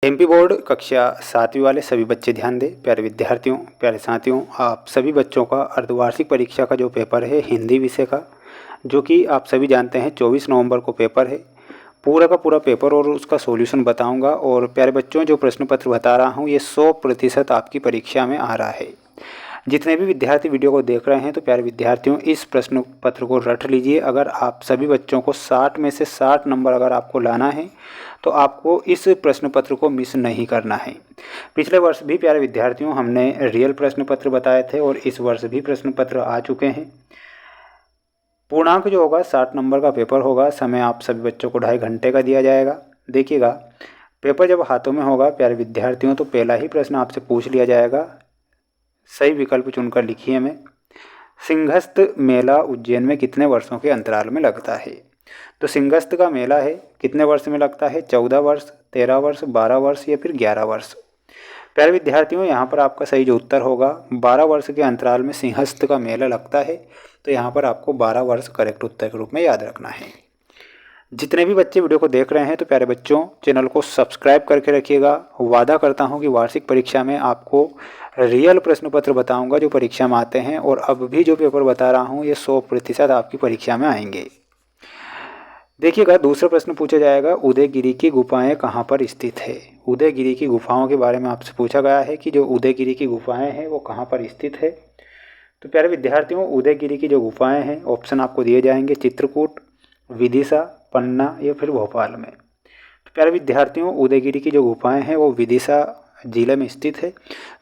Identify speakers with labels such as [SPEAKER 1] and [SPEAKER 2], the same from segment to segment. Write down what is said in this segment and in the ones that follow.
[SPEAKER 1] MP board कक्षा 7वीं वाले सभी बच्चे ध्यान दें। प्यारे विद्यार्थियों, प्यारे साथियों, आप सभी बच्चों का अर्धवार्षिक परीक्षा का जो पेपर है हिंदी विषय का, जो कि आप सभी जानते हैं 24 नवंबर को पेपर है। पूरा का पूरा पेपर और उसका सॉल्यूशन बताऊंगा। और प्यारे बच्चों, जो प्रश्न पत्र बता रहा हूं ये 100% आपकी परीक्षा में आ रहा है। जितने भी विद्यार्थी वीडियो को देख रहे हैं तो प्यारे विद्यार्थियों, इस प्रश्न पत्र को रट लीजिए। अगर आप सभी बच्चों को 60 में से 60 नंबर अगर आपको लाना है तो आपको इस प्रश्न पत्र को मिस नहीं करना है। पिछले वर्ष भी प्यारे विद्यार्थियों हमने रियल प्रश्न पत्र बताए थे और इस वर्ष भी प्रश्न पत्र आ चुके हैं। पूर्णांक जो होगा 60 नंबर का पेपर होगा। समय आप सभी बच्चों को 2.5 घंटे का दिया जाएगा। देखिएगा, पेपर जब हाथों में होगा प्यारे विद्यार्थियों तो पहला ही प्रश्न आपसे पूछ लिया जाएगा। सही विकल्प चुनकर लिखिए में। सिंहस्थ मेला उज्जैन में कितने वर्षों के अंतराल में लगता है? तो सिंहस्थ का मेला है कितने वर्ष में लगता है? 14 वर्ष, 13 वर्ष, 12 वर्ष या फिर 11 वर्ष। प्यारे विद्यार्थियों, यहाँ पर आपका सही जो उत्तर होगा 12 वर्ष के अंतराल में सिंहस्थ का मेला लगता है। तो यहाँ पर आपको 12 वर्ष करेक्ट उत्तर के रूप में याद रखना है। जितने भी बच्चे वीडियो को देख रहे हैं तो प्यारे बच्चों, चैनल को सब्सक्राइब करके रखिएगा। वादा करता हूँ कि वार्षिक परीक्षा में आपको रियल प्रश्न पत्र बताऊँगा जो परीक्षा में आते हैं। और अब भी जो पेपर बता रहा हूँ ये 100% आपकी परीक्षा में आएंगे। देखिएगा, दूसरा प्रश्न पूछा जाएगा, उदयगिरी की गुफाएं कहाँ पर स्थित है? उदयगिरी की गुफाओं के बारे में आपसे पूछा गया है कि जो उदयगिरी की गुफाएं हैं वो कहाँ पर स्थित है। तो प्यारे विद्यार्थियों, उदयगिरी की जो गुफाएं हैं ऑप्शन आपको दिए जाएंगे चित्रकूट, विदिशा, पन्ना या फिर भोपाल में। तो प्यारे विद्यार्थियों, उदयगिरी की जो गुफाएं हैं वो विदिशा जिले में स्थित है।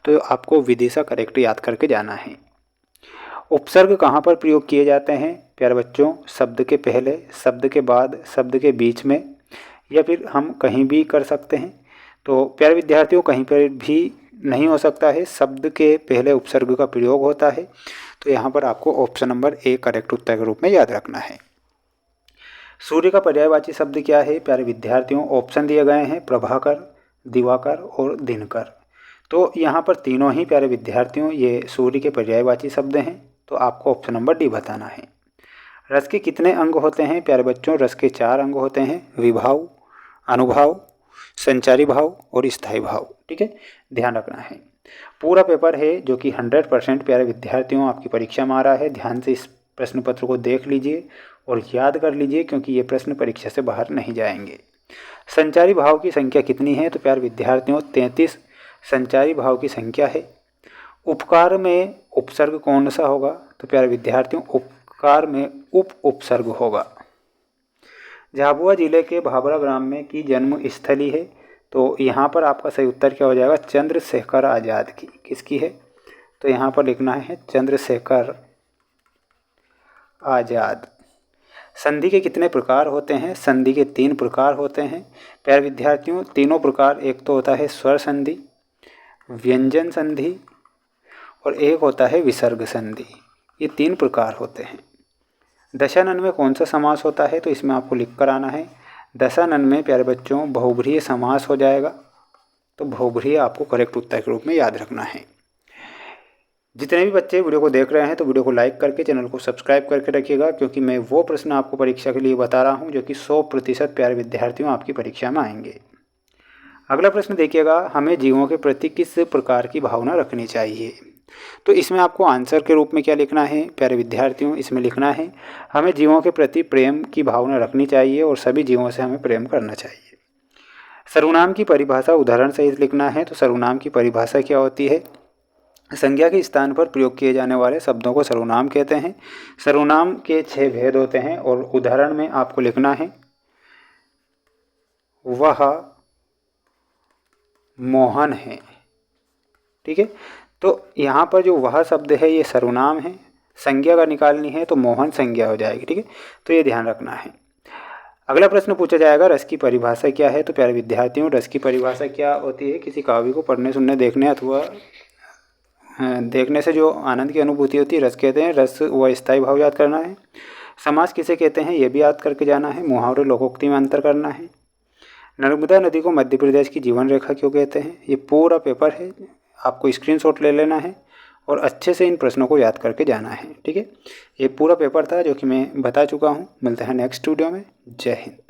[SPEAKER 1] तो आपको विदिशा करेक्ट याद करके जाना है। उपसर्ग कहाँ पर प्रयोग किए जाते हैं? प्यारे बच्चों, शब्द के पहले, शब्द के बाद, शब्द के बीच में, या फिर हम कहीं भी कर सकते हैं। तो प्यारे विद्यार्थियों, कहीं पर भी नहीं हो सकता है, शब्द के पहले उपसर्ग का प्रयोग होता है। तो यहाँ पर आपको ऑप्शन नंबर ए करेक्ट उत्तर के रूप में याद रखना है। सूर्य का पर्यायवाची शब्द क्या है? प्यारे विद्यार्थियों, ऑप्शन दिए गए हैं प्रभाकर, दिवाकर और दिनकर। तो यहाँ पर तीनों ही प्यारे विद्यार्थियों ये सूर्य के पर्यायवाची शब्द हैं। तो आपको ऑप्शन नंबर डी बताना है। रस के कितने अंग होते हैं? प्यारे बच्चों, रस के 4 अंग होते हैं, विभाव, अनुभाव, संचारी भाव और स्थायी भाव। ठीक है, ध्यान रखना है। पूरा पेपर है जो कि 100% प्यारे विद्यार्थियों आपकी परीक्षा में आ रहा है। ध्यान से इस प्रश्न पत्र को देख लीजिए और याद कर लीजिए, क्योंकि ये प्रश्न परीक्षा से बाहर नहीं जाएंगे। संचारी भाव की संख्या कितनी है? तो प्यारे विद्यार्थियों 33 संचारी भाव की संख्या है। उपकार में उपसर्ग कौन सा होगा? तो प्यारे विद्यार्थियों, उपकार में उपसर्ग होगा। झाबुआ जिले के भाभरा ग्राम में की जन्म स्थली है। तो यहाँ पर आपका सही उत्तर क्या हो जाएगा? चंद्रशेखर आज़ाद की। किसकी है? तो यहाँ पर लिखना है चंद्रशेखर आज़ाद। संधि के कितने प्रकार होते हैं? संधि के 3 प्रकार होते हैं। प्यारे विद्यार्थियों, तीनों प्रकार, एक तो होता है स्वर संधि, व्यंजन संधि और एक होता है विसर्ग संधि। ये 3 प्रकार होते हैं। दशानन में कौन सा समास होता है? तो इसमें आपको लिख कर आना है। दशानन में प्यारे बच्चों बहुब्रीहि समास हो जाएगा। तो बहुब्रीहि आपको करेक्ट उत्तर के रूप में याद रखना है। जितने भी बच्चे वीडियो को देख रहे हैं तो वीडियो को लाइक करके चैनल को सब्सक्राइब करके रखिएगा, क्योंकि मैं वो प्रश्न आपको परीक्षा के लिए बता रहा हूँ जो कि 100% प्यारे विद्यार्थियों आपकी परीक्षा में आएंगे। अगला प्रश्न देखिएगा, हमें जीवों के प्रति किस प्रकार की भावना रखनी चाहिए? तो इसमें आपको आंसर के रूप में क्या लिखना है? प्यारे विद्यार्थियों, इसमें लिखना है हमें जीवों के प्रति प्रेम की भावना रखनी चाहिए और सभी जीवों से हमें प्रेम करना चाहिए। सर्वनाम की परिभाषा उदाहरण सहित लिखना है। तो सर्वनाम की परिभाषा क्या होती है? संज्ञा के स्थान पर प्रयोग किए जाने वाले शब्दों को सर्वनाम कहते हैं। सर्वनाम के 6 भेद होते हैं और उदाहरण में आपको लिखना है वह मोहन है। ठीक है, तो यहाँ पर जो वह शब्द है ये सर्वनाम है, संज्ञा अगर निकालनी है तो मोहन संज्ञा हो जाएगी। ठीक है, तो ये ध्यान रखना है। अगला प्रश्न पूछा जाएगा, रस की परिभाषा क्या है? तो प्यारे विद्यार्थियों, रस की परिभाषा क्या होती है? किसी काव्य को पढ़ने, सुनने, देखने अथवा देखने से जो आनंद की अनुभूति होती है रस कहते हैं। रस व स्थायी भाव याद करना है। समास किसे कहते हैं ये भी याद करके जाना है। मुहावरे लोकोक्ति में अंतर करना है। नर्मदा नदी को मध्य प्रदेश की जीवन रेखा क्यों कहते हैं? ये पूरा पेपर है, आपको स्क्रीनशॉट ले लेना है और अच्छे से इन प्रश्नों को याद करके जाना है। ठीक है, ये पूरा पेपर था जो कि मैं बता चुका हूँ। मिलते हैं नेक्स्ट वीडियो में। जय हिंद।